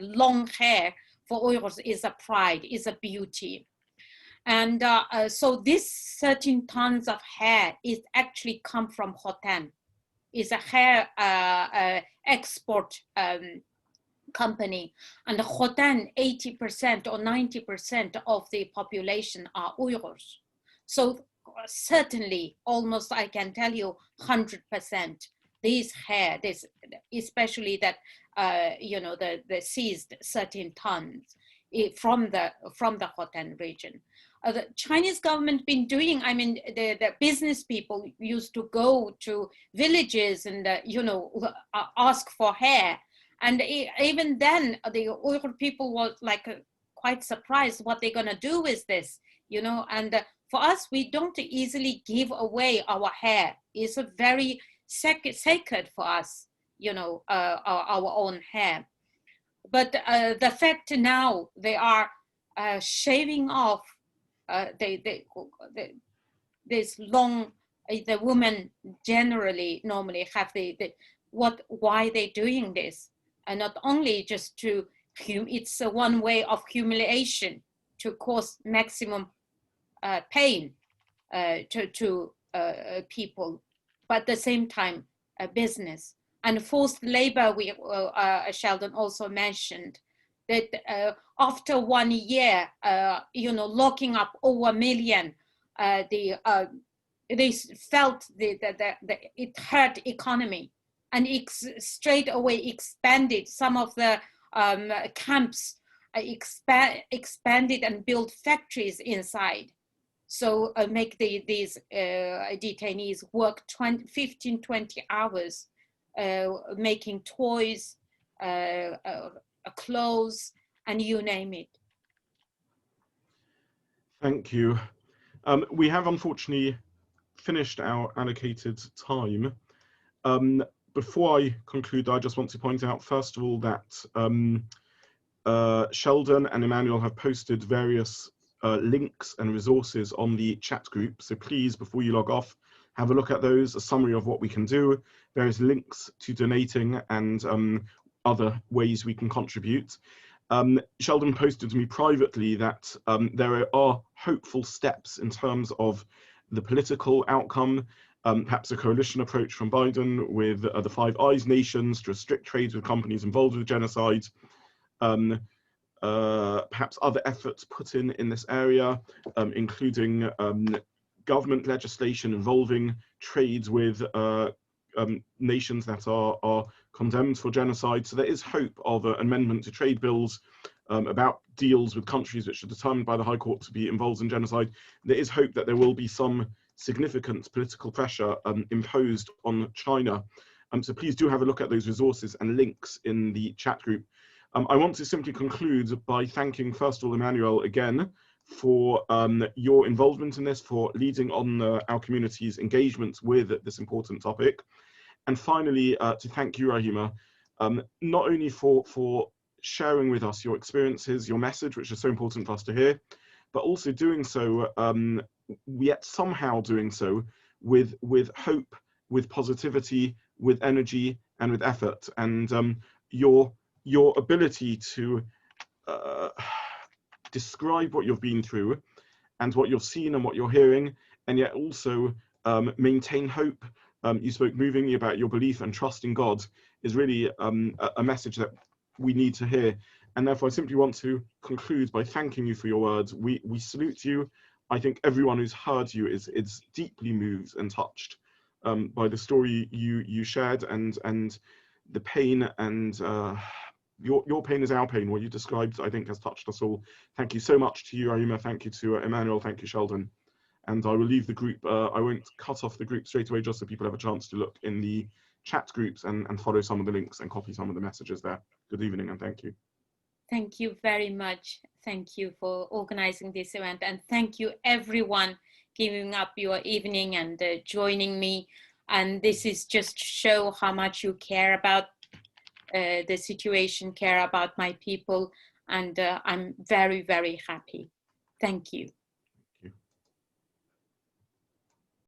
long hair for Uyghurs is a pride, is a beauty. And so this 13 tons of hair is actually come from Khotan. It's a hair export company. And Khotan, 80% or 90% of the population are Uyghurs. So certainly, almost I can tell you 100%. This hair, especially that the seized 13 tons from the Khotan region. The Chinese government been doing. I mean, the business people used to go to villages and ask for hair, and even then the Uyghur people were like quite surprised what they're gonna do with this, And for us, we don't easily give away our hair. It's a very sacred for us, our own hair. But the fact now they are shaving off this long. The women normally have why they're doing this, and not only just to it's one way of humiliation to cause maximum pain to people. But at the same time, a business and forced labor. Sheldon also mentioned that after 1 year, locking up over 1 million, they felt that it hurt economy, and straight away expanded some of the camps, expanded and built factories inside. So make these detainees work 15, 20 hours, making toys, clothes, and you name it. Thank you. We have unfortunately finished our allocated time. Before I conclude, I just want to point out, first of all, that Sheldon and Emmanuel have posted various links and resources on the chat group. So please, before you log off, have a look at those, a summary of what we can do, various links to donating and other ways we can contribute. Sheldon posted to me privately that there are hopeful steps in terms of the political outcome, perhaps a coalition approach from Biden with the Five Eyes nations to restrict trade with companies involved with genocide, perhaps other efforts put in this area, including government legislation involving trades with nations that are condemned for genocide. So there is hope of an amendment to trade bills about deals with countries which are determined by the High Court to be involved in genocide. There is hope that there will be some significant political pressure imposed on China. So please do have a look at those resources and links in the chat group. I want to simply conclude by thanking, first of all, Emmanuel again for your involvement in this, for leading on our community's engagement with this important topic. And finally, to thank you, Rahima, not only for sharing with us your experiences, your message, which is so important for us to hear, but also doing so, yet somehow doing so with hope, with positivity, with energy, and with effort. And your ability to describe what you've been through and what you've seen and what you're hearing, and yet also maintain hope. You spoke movingly about your belief and trust in God, is really a message that we need to hear. And therefore I simply want to conclude by thanking you for your words. We salute you. I think everyone who's heard you is deeply moved and touched by the story you shared, and the pain, and your pain is our pain. What you described, I think, has touched us all. Thank you so much to you, Rahima. Thank you to Emmanuel. Thank you, Sheldon. And I will leave the group. I won't cut off the group straight away, just so people have a chance to look in the chat groups and follow some of the links and copy some of the messages there. Good evening and thank you. Thank you very much. Thank you for organizing this event, and thank you everyone giving up your evening and joining me. And this is just to show how much you care about the situation, care about my people, and I'm very, very happy. Thank you.